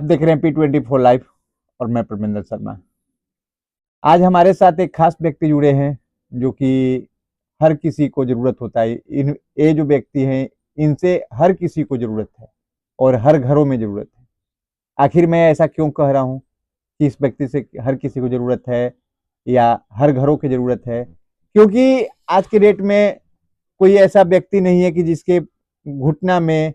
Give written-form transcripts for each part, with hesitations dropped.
देख रहे हैं P24 लाइव और मैं परमिंदर शर्मा। आज हमारे साथ एक खास व्यक्ति जुड़े हैं जो कि हर किसी को ज़रूरत होता है। ये जो व्यक्ति हैं इनसे हर किसी को ज़रूरत है और हर घरों में ज़रूरत है। आखिर मैं ऐसा क्यों कह रहा हूँ कि इस व्यक्ति से हर किसी को ज़रूरत है या हर घरों की ज़रूरत है, क्योंकि आज के डेट में कोई ऐसा व्यक्ति नहीं है कि जिसके घुटना में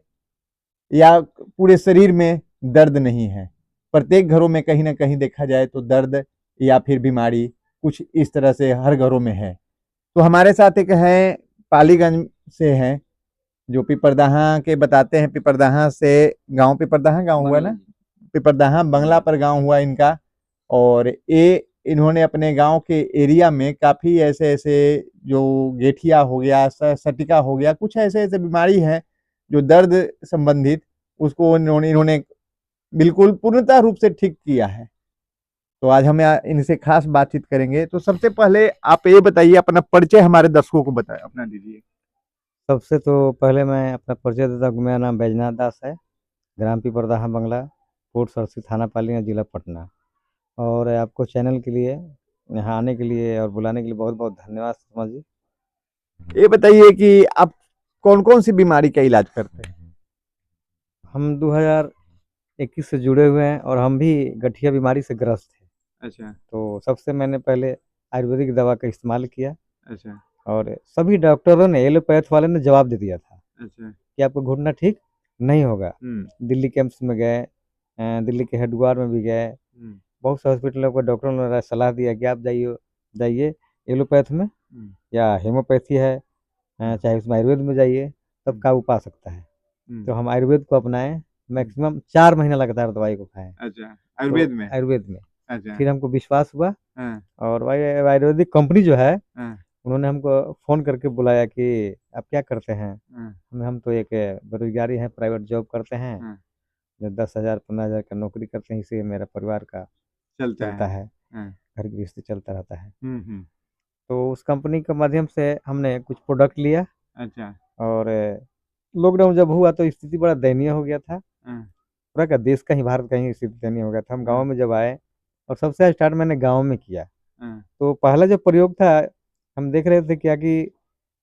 या पूरे शरीर में दर्द नहीं है। प्रत्येक घरों में कहीं ना कहीं देखा जाए तो दर्द या फिर बीमारी कुछ इस तरह से हर घरों में है। तो हमारे साथ एक हैं, पालीगंज से हैं, जो पिपरदाहा के बताते हैं। पिपरदाहा से गांव, पिपरदाहा गांव हुआ ना, पिपरदाहा बंगला पर गांव हुआ इनका। और ये इन्होंने अपने गांव के एरिया में काफ़ी ऐसे ऐसे जो गेठिया हो गया, सटिका हो गया, कुछ ऐसे ऐसे बीमारी हैं जो दर्द संबंधित, उसको इन्होंने बिल्कुल पूर्णतः रूप से ठीक किया है। तो आज हम इनसे खास बातचीत करेंगे। तो सबसे पहले आप ये बताइए, अपना परिचय हमारे दर्शकों को बताएं, अपना दीजिए। सबसे तो पहले मैं अपना परिचय देता हूँ। मेरा नाम बैजनाथ दास है, ग्राम पिपरदाहा बंगला, पोस्ट सरसी, थाना पालीगंज, जिला पटना। और आपको चैनल के लिए, यहाँ आने के लिए और बुलाने के लिए बहुत बहुत धन्यवाद शर्मा जी। ये बताइए कि आप कौन कौन सी बीमारी का इलाज करते हैं? हम 2021 से जुड़े हुए हैं और हम भी गठिया बीमारी से ग्रस्त थे। अच्छा। तो सबसे मैंने पहले आयुर्वेदिक दवा का इस्तेमाल किया। अच्छा। और सभी डॉक्टरों ने, एलोपैथ वाले ने जवाब दे दिया था अच्छा। कि आपको घुटना ठीक नहीं होगा। दिल्ली के एम्स में गए, दिल्ली के हेडक्वार्टर में भी गए, बहुत से हॉस्पिटलों को डॉक्टरों ने सलाह दिया कि आप जाइए एलोपैथ में या हेमोपैथी है, चाहे उसमें आयुर्वेद में जाइए, तब काबू पा सकता है। तो हम आयुर्वेद को अपनाएं, मैक्सिमम 4 महीना लगातार दवाई को खाएं। अच्छा, आयुर्वेद में? आयुर्वेद में। अच्छा। फिर हमको विश्वास हुआ और आयुर्वेदिक कंपनी जो है उन्होंने हमको फ़ोन करके बुलाया कि आप क्या करते हैं। हम तो एक बेरोजगारी है, प्राइवेट जॉब करते हैं, जो 10,000 15,000 का नौकरी करते हैं, इससे मेरा परिवार का चलता है, घर गृहस्थी चलता रहता है। तो उस कंपनी के माध्यम से हमने कुछ प्रोडक्ट लिया। अच्छा। और लॉकडाउन जब हुआ तो स्थिति बड़ा दयनीय हो गया था, पूरा का देश का ही, भारत का ही स्थिति दयनीय हो गया था। हम गाँव में जब आए और सबसे स्टार्ट मैंने गाँव में किया। तो पहला जो प्रयोग था, हम देख रहे थे क्या कि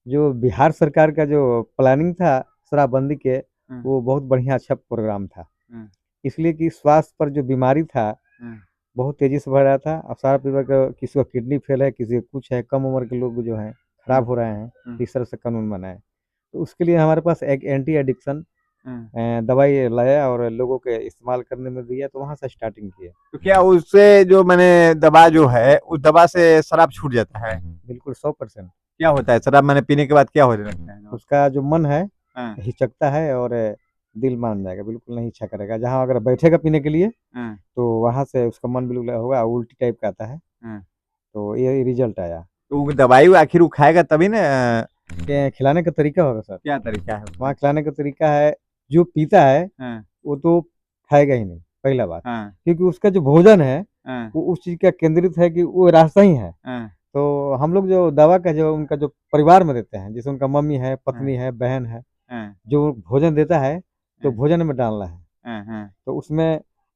जो बिहार सरकार का जो प्लानिंग था शराबबंदी के, वो बहुत बढ़िया अच्छा प्रोग्राम था। इसलिए कि स्वास्थ्य पर जो बीमारी था बहुत तेजी से बढ़ रहा था। अब सारा परिवार का, किसी का किडनी फेल है, किसी का कुछ है, कम उम्र के लोग जो हैं खराब हो रहे हैं, इस तरह से कानून बनाए। तो उसके लिए हमारे पास एक एंटी एडिक्शन दवाई लाया और लोगों के इस्तेमाल करने में दिया। तो वहाँ से स्टार्टिंग किया। तो क्या उससे जो मैंने दवा जो है, उस दवा से शराब छूट जाता है? बिल्कुल 100%। क्या होता है शराब मैंने पीने के बाद, क्या हो जाता है? उसका जो मन है हिचकता है और दिल मान जाएगा, बिल्कुल नहीं इच्छा करेगा। जहाँ अगर बैठेगा पीने के लिए तो वहाँ से उसका मन बिल्कुल होगा, उल्टी टाइप का आता है। तो ये रिजल्ट आया। तो वो दवाई आखिर वो खाएगा तभी ना? खिलाने का तरीका होगा सर। क्या तरीका है? वहाँ खिलाने का तरीका है, जो पीता है वो तो खाएगा ही नहीं, पहला बात। क्योंकि उसका जो भोजन है वो उस चीज का केंद्रित है कि वो रास्ता ही है। तो हम लोग जो दवा का जो उनका जो परिवार में देते हैं, जैसे उनका मम्मी है, पत्नी है, बहन है, जो भोजन देता है तो भोजन में डालना है। तो उसमें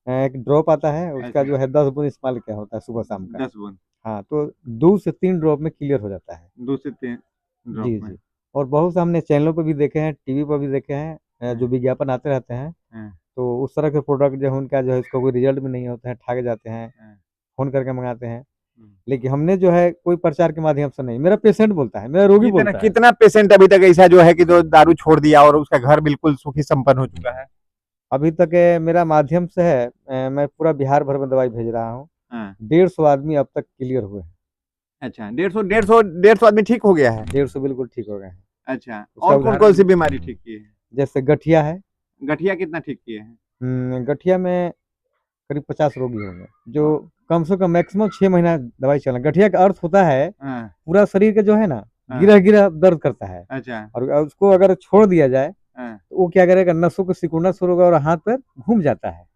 एक ड्रॉप आता है, उसका जो है 10 बूंद इस्तेमाल किया होता है सुबह शाम का। 10 बूंद? हाँ, तो 2 से 3 ड्रॉप में क्लियर हो जाता है। 2 से 3 ड्रॉप जी में? जी। और बहुत से हमने चैनलों पर भी देखे हैं, टीवी पर भी देखे हैं, जो विज्ञापन आते रहते हैं। तो उस तरह के प्रोडक्ट जो है उनका जो है इसका कोई रिजल्ट भी नहीं होता है, ठग जाते हैं, फ़ोन करके मंगाते हैं। लेकिन हमने जो है कोई प्रचार के माध्यम से नहीं, मेरा पेशेंट बोलता है, मेरा रोगी बोलता है। कितना पेशेंट अभी तक ऐसा जो है कि जो दारू छोड़ दिया और उसका घर बिल्कुल सुखी संपन्न हो चुका है? अभी तक मेरा माध्यम से है, मैं पूरा बिहार भर में दवाई भेज रहा हूँ। 150 आदमी अब तक क्लियर हुए हैं। अच्छा, 150 आदमी ठीक हो गया है? 150 बिल्कुल ठीक हो गए हैं। अच्छा, और कौन कौन सी बीमारी ठीक की है? जैसे गठिया है। गठिया कितना ठीक किए हैं? गठिया में करीब 50 रोगी होंगे, जो कम से कम मैक्सिमम 6 महीना दवाई चलना। गठिया का अर्थ होता है पूरा शरीर का जो है ना, गिरा दर्द करता है। अच्छा। और उसको अगर छोड़ दिया जाए तो वो क्या करेगा, नसों को सिकुड़ना शुरू होगा और हाथ पैर घूम जाता है।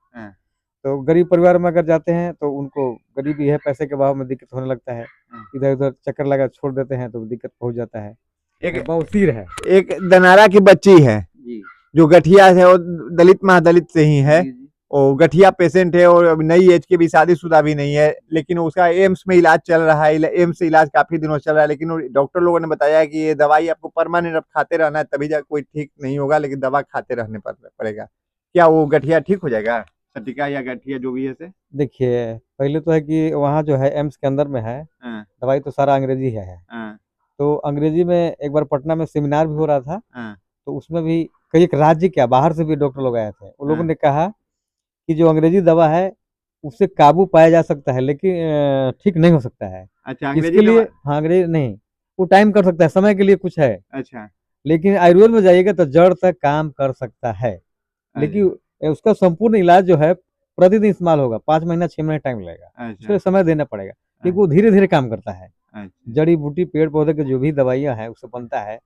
तो गरीब परिवार में अगर जाते हैं तो उनको गरीबी है, पैसे के अभाव में दिक्कत होने लगता है, इधर उधर चक्कर लगा छोड़ देते हैं तो दिक्कत पहुंच जाता है। एक बवासीर है, एक दनारा की बच्ची है जो गठिया है, वो दलित महादलित से ही है, और गठिया पेशेंट है और नई एज के भी, शादीशुदा भी नहीं है, लेकिन उसका एम्स में इलाज चल रहा है। एम्स से इलाज काफी दिनों चल रहा है, लेकिन डॉक्टर लोगों ने बताया है कि ये दवाई आपको परमानेंट अब खाते रहना है, तभी जाकर कोई ठीक नहीं होगा, लेकिन दवा खाते रहने पड़ेगा। क्या वो गठिया ठीक हो जाएगा, सटिका या गठिया जो भी है से? देखिए, पहले तो है कि वहाँ जो है एम्स के अंदर में है, हाँ, दवाई तो सारा अंग्रेजी है। हाँ, तो अंग्रेजी में एक बार पटना में सेमिनार भी हो रहा था, हाँ, तो उसमें भी कई एक राज्य क्या बाहर से भी डॉक्टर लोग आए थे। उन लोगों हाँ। ने कहा कि जो अंग्रेजी दवा है उससे काबू पाया जा सकता है, लेकिन ठीक नहीं हो सकता है। अच्छा, अंग्रेजी इसके लिए दवा। हाँ, अंग्रेजी नहीं, वो टाइम कर सकता है, समय के लिए कुछ है, अच्छा, लेकिन आयुर्वेद में जाइएगा तो जड़ तक काम कर सकता है। अच्छा, लेकिन उसका संपूर्ण इलाज जो है प्रतिदिन इस्तेमाल होगा, 5 महीना 6 महीना टाइम लगेगा, उसके अच्छा, लिए समय देना पड़ेगा, क्योंकि अच्छा, वो धीरे धीरे काम करता है। अच्छा, जड़ी बूटी पेड़ पौधे के जो भी दवाइयाँ हैं उससे बनता है,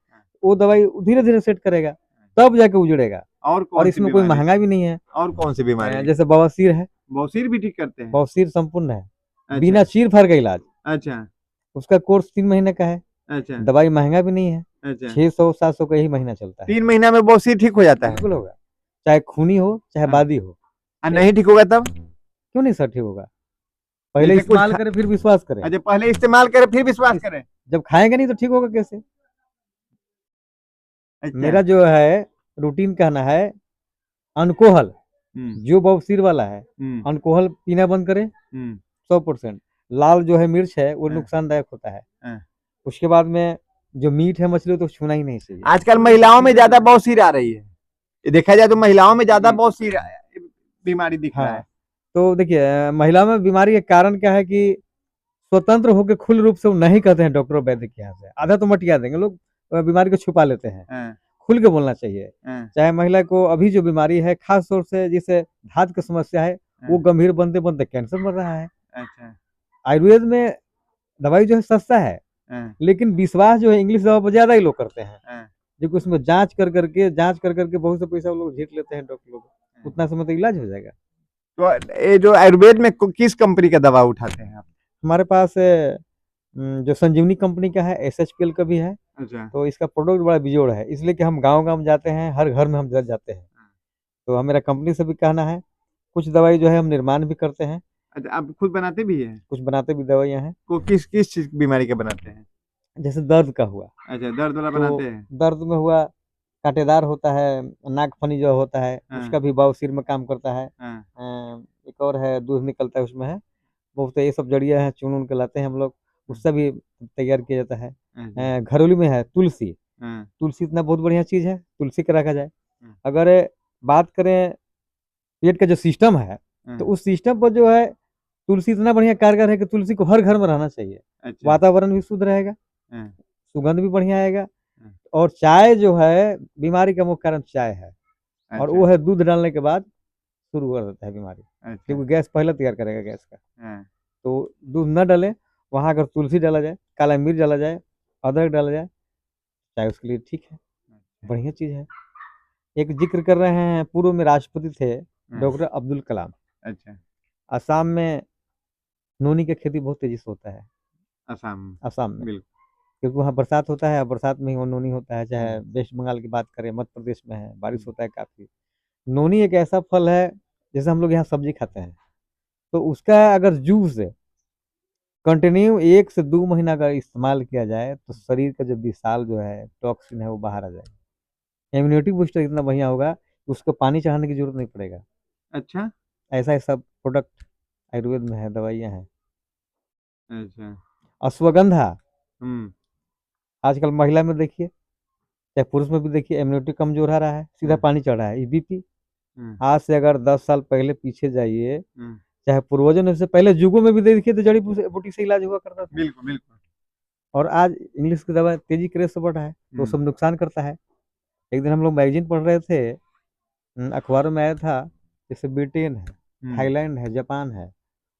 वो दवाई धीरे धीरे सेट करेगा, तब जाके उजड़ेगा। और और कौन सी इसमें कोई बीमारी? महंगा भी नहीं है। और कौन सी बीमारी? जैसे बवासीर है, बवासीर भी ठीक करते हैं? बवासीर संपूर्ण है, अच्छा, बिना चीर फाड़ का इलाज। अच्छा, उसका कोर्स 3 महीने का है, अच्छा, दवाई महंगा भी नहीं है, अच्छा। 600 700 का ही महीना चलता है। 3 महीना में बवासीर ठीक हो जाता है? बिल्कुल होगा, चाहे खूनी हो चाहे हाँ। बादी हो। नहीं ठीक होगा तब? क्यों नहीं सर ठीक होगा? पहले जैसे कुछ इस्तेमाल करें फिर विश्वास करें। अच्छा, पहले इस्तेमाल करें फिर विश्वास करें? जब खाएंगे नहीं तो ठीक होगा कैसे? अच्छा। मेरा जो है रूटीन कहना है, अनकोहल हम्म, जो बवासीर वाला है, हम्म, अनकोहल पीना बंद करें, हम्म, 100%। लाल जो है मिर्च है वो हाँ, नुकसानदायक होता है। हाँ। उसके बाद में जो मीट है मछली तो छूना ही नहीं चाहिए। आजकल महिलाओं में ज्यादा बवासीर आ रही है, ये देखा जाए तो महिलाओं में ज्यादा बवासीर बीमारी दिख रहा हाँ, है। तो देखिए, महिला में बीमारी के कारण क्या है कि स्वतंत्र होकर खुले रूप से वो नहीं कहते हैं डॉक्टर वैद्य के यहाँ से, आधा तो मटिया देंगे लोग, बीमारी को छुपा लेते हैं। हाँ, खुल के बोलना चाहिए। हाँ, चाहे महिला को अभी जो बीमारी है खास तौर से जिसे धात की समस्या है, वो हाँ। गंभीर बनते बनते कैंसर मर रहा है। अच्छा। आयुर्वेद में दवाई जो है सस्ता है, हाँ, लेकिन विश्वास जो है इंग्लिश दवा पर ज्यादा ही लोग करते हैं, हाँ, जो कि उसमें जांच कर करके बहुत से पैसा वो लोग झीट लेते हैं डॉक्टर लोग। हाँ। उतना समय तो इलाज हो जाएगा। तो ये जो आयुर्वेद में किस कंपनी का दवा उठाते हैं आप? हमारे पास जो संजीवनी कंपनी का है, SHPL का भी है। अच्छा। तो इसका प्रोडक्ट बड़ा बेजोड़ है, इसलिए कि हम गांव गांव जाते हैं, हर घर में हम जाते हैं। तो हम मेरा कंपनी से भी कहना है, कुछ दवाई जो है हम निर्माण भी करते हैं, अच्छा, आप खुद बनाते भी हैं? कुछ बनाते भी दवाइयाँ हैं। को किस किस चीज की बीमारी के बनाते हैं? जैसे दर्द का हुआ, अच्छा, दर्द वाला तो बनाते हैं? दर्द में हुआ, कांटेदार होता है, नागफनी जो होता है हाँ, उसका भी बवासीर में काम करता है। हाँ, एक और है, दूध निकलता है उसमें है, बहुत ये सब जड़ियाँ हैं, चुन उन के लाते हैं हम लोग, उससे भी तैयार किया जाता है। अच्छा, घरेलू में है तुलसी, हाँ, तुलसी इतना बहुत बढ़िया चीज़ है, तुलसी का रखा जाए। हाँ, अगर बात करें पेट का जो सिस्टम है, तो हाँ। उस सिस्टम पर जो है तुलसी इतना बढ़िया कारगर है कि तुलसी को हर घर में रहना चाहिए। अच्छा, वातावरण भी शुद्ध रहेगा, हाँ, सुगंध भी बढ़िया आएगा। हाँ। और चाय जो है बीमारी का मुख्य कारण चाय है, और अच्छा, वो है दूध डालने के बाद शुरू कर देता है बीमारी, अच्छा, क्योंकि गैस पहले तैयार करेगा गैस का। हाँ, तो दूध न डालें, वहाँ अगर तुलसी डाला जाए, काला मिर्च डाला जाए, अदरक डाला जाए, चाय उसके लिए ठीक है, अच्छा, बढ़िया चीज़ है। एक जिक्र कर रहे हैं, पूर्व में राष्ट्रपति थे हाँ, डॉक्टर अब्दुल कलाम। अच्छा। असम में नोनी की खेती बहुत तेजी से होता है, असम। असम में, बिल्कुल। क्योंकि वहाँ बरसात होता है, और बरसात में ही वो नोनी होता है। चाहे हाँ, वेस्ट बंगाल की बात करें, मध्य प्रदेश में है, बारिश होता है काफ़ी। नोनी एक ऐसा फल है, जैसे हम लोग यहाँ सब्जी खाते हैं, तो उसका अगर जूस कंटिन्यू 1 से 2 महीना अगर इस्तेमाल किया जाए, तो शरीर का जो विशाल जो है टॉक्सिन है वो बाहर आ जाएगा। इम्यूनिटी बूस्टर इतना बढ़िया होगा कि उसको पानी चढ़ाने की जरूरत नहीं पड़ेगा। अच्छा, ऐसा ऐसा प्रोडक्ट आयुर्वेद में है, दवाइयाँ हैं। अच्छा। अश्वगंधा, हम्म, आजकल महिला में देखिए, चाहे पुरुष में भी देखिए, इम्यूनिटी कमजोर आ रहा है, सीधा हाँ, पानी चढ़ रहा है, बीपी। हाँ, आज से अगर 10 साल पहले पीछे जाइए, हाँ। चाहे पूर्वजों ने, से पहले युगों में भी देखिए तो जड़ी बूटी से इलाज हुआ करता था। बिल्कुल, बिल्कुल। और आज इंग्लिश की दवा तेजी की रेस से बढ़ रहा है, तो वो सब नुकसान करता है। एक दिन हम लोग मैगजीन पढ़ रहे थे, अखबारों में आया था, जैसे ब्रिटेन है, हम्म। थाईलैंड है, जापान है,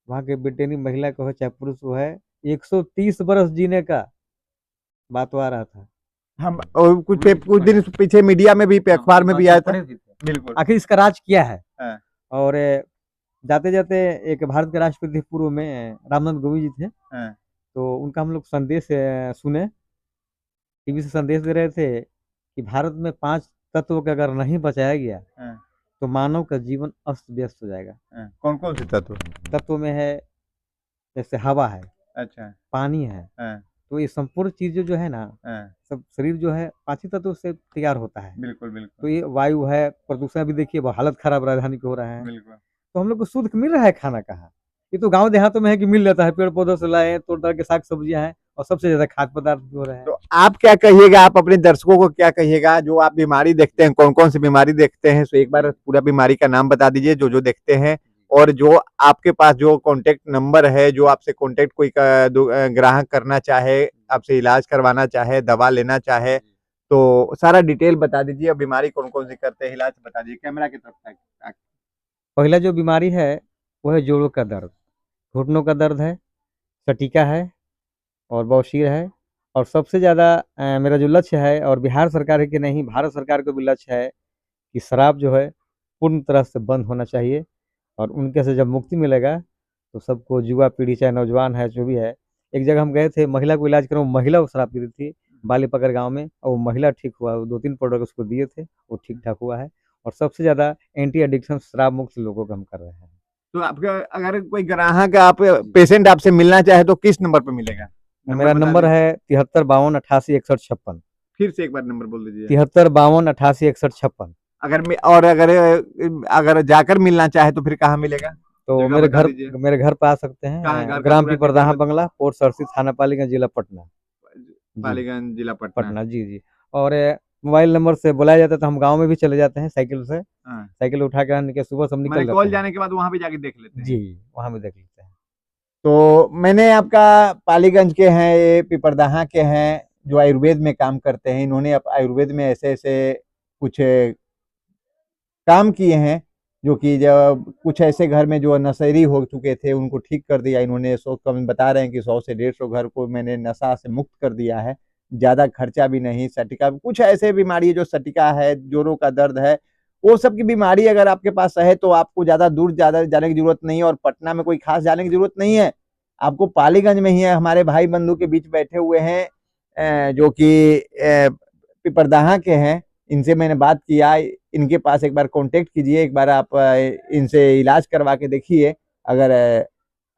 वहाँ के ब्रिटेनी महिला को है चाहे पुरुष को है, 130 बरस जीने का बात आ रहा था। हम और कुछ दिन पीछे मीडिया में भी, अखबार में भी आया था। बिल्कुल। आखिर इसका राज क्या है? हाँ, और जाते जाते एक भारत के राष्ट्रपति पूर्व में रामनाथ कोविंद जी थे, हाँ, तो उनका हम लोग संदेश सुने, टीवी से संदेश दे रहे थे कि भारत में 5 तत्व का अगर नहीं बचाया गया, हाँ, तो मानव का जीवन अस्त व्यस्त हो जाएगा। कौन कौन से तत्व? तत्वों में है जैसे हवा है, अच्छा। पानी है, तो ये संपूर्ण चीजें जो है ना, सब शरीर जो है 5 ही तत्वों से तैयार होता है। बिल्कुल तो बिल्कुल ये वायु है, प्रदूषण भी देखिए वो हालत खराब राजधानी की हो रहा है। बिल्कुल। तो हम लोग को शुद्ध मिल रहा है खाना कहाँ? ये तो गाँव देहातों में है कि मिल जाता है, पेड़ पौधों से लाए हैं, तोड़-ताड़ के साग सब्जियाँ हैं और सबसे ज़्यादा खाद्य पदार्थ भी हो रहे हैं। तो आप क्या कहिएगा, आप अपने दर्शकों को क्या कहिएगा, जो आप बीमारी देखते हैं, कौन कौन सी बीमारी देखते हैं, सो एक बार पूरा बीमारी का नाम बता दीजिए जो जो देखते हैं, और जो आपके पास जो कॉन्टेक्ट नंबर है, जो आपसे कॉन्टेक्ट कोई ग्राहक करना चाहे, आपसे इलाज करवाना चाहे, दवा लेना चाहे, तो सारा डिटेल बता दीजिए। और बीमारी कौन कौन सी करते हैं, इलाज बता दीजिए कैमरा की तरफ तक। पहला जो बीमारी है वो है जोड़ों का दर्द, घुटनों का दर्द है, सटीका है और बवासीर है। और सबसे ज़्यादा मेरा जो लक्ष्य है, और बिहार सरकार ही की नहीं, भारत सरकार को भी लक्ष्य है कि शराब जो है पूर्ण तरह से बंद होना चाहिए। और उनके से जब मुक्ति मिलेगा तो सबको, युवा पीढ़ी चाहे नौजवान है जो भी है। एक जगह हम गए थे, महिला को इलाज कराने, वो महिला वो शराब पी रही थी बालीपकर गाँव में, और वो महिला ठीक हुआ। वो 2-3 प्रोडक्ट उसको दिए थे, वो ठीक-ठाक हुआ है। और सबसे ज़्यादा एंटी एडिक्शन शराब मुक्त लोगों को हम कर रहे हैं। तो आपका अगर कोई ग्राहक, आप पेशेंट आपसे मिलना चाहे तो किस नंबर पे मिलेगा? मेरा नंबर है 73 52 88 61 56। फिर से एक बार नंबर बोल दीजिए। 73 52 88 61 56। अगर जाकर मिलना चाहे तो फिर कहाँ मिलेगा? तो जगह मेरे बता घर दीजिए। मेरे घर पे आ सकते कहाँ घर हैं, का ग्राम पूरा पिपरदाहा डिटेल बंगला, पोस्ट सरसी, थाना पालीगंज, जिला पटना। जी, पालीगंज, जिला पटना। पटना, जी, जी। और मोबाइल नंबर से बुलाया जाता है तो हम गाँव में भी चले जाते हैं साइकिल से। हाँ। साइकिल उठा के सुबह सब निकल मैंने जाते कॉल हैं। जाने के बाद वहाँ पे जाके देख लेते हैं। जी, वहाँ भी देख लेते हैं। तो मैंने आपका पालीगंज के हैं, ये पिपरदाहा के हैं, जो आयुर्वेद में काम करते हैं। इन्होंने आयुर्वेद में ऐसे-ऐसे कुछ काम किए हैं, जो कि जब कुछ ऐसे घर में जो नशेड़ी हो चुके थे उनको ठीक कर दिया इन्होंने। 100 कम बता रहे हैं कि 100 से 150 घर को मैंने नशा से मुक्त कर दिया है। ज़्यादा खर्चा भी नहीं। सटिका कुछ ऐसे बीमारी है, जो सटिका है, जोड़ों का दर्द है, वो सब की बीमारी अगर आपके पास है तो आपको ज़्यादा दूर जाने की ज़रूरत नहीं है, और पटना में कोई खास जाने की ज़रूरत नहीं है। आपको पालीगंज में ही है, हमारे भाई बंधु के बीच बैठे हुए हैं, जो कि पिपरदाहा के हैं। इनसे मैंने बात किया, इनके पास एक बार कॉन्टेक्ट कीजिए, एक बार आप इनसे इलाज करवा के देखिए। अगर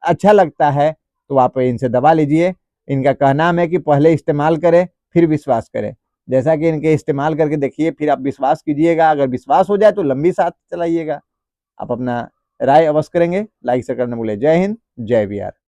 अच्छा लगता है तो आप इनसे दवा लीजिए। इनका कहना है कि पहले इस्तेमाल करें फिर विश्वास करें। जैसा कि इनके इस्तेमाल करके देखिए, फिर आप विश्वास कीजिएगा। अगर विश्वास हो जाए तो लंबी साथ चलाइएगा। आप अपना राय अवश्य करेंगे। लाइक शेयर करना भूलें। जय हिंद, जय बिहार।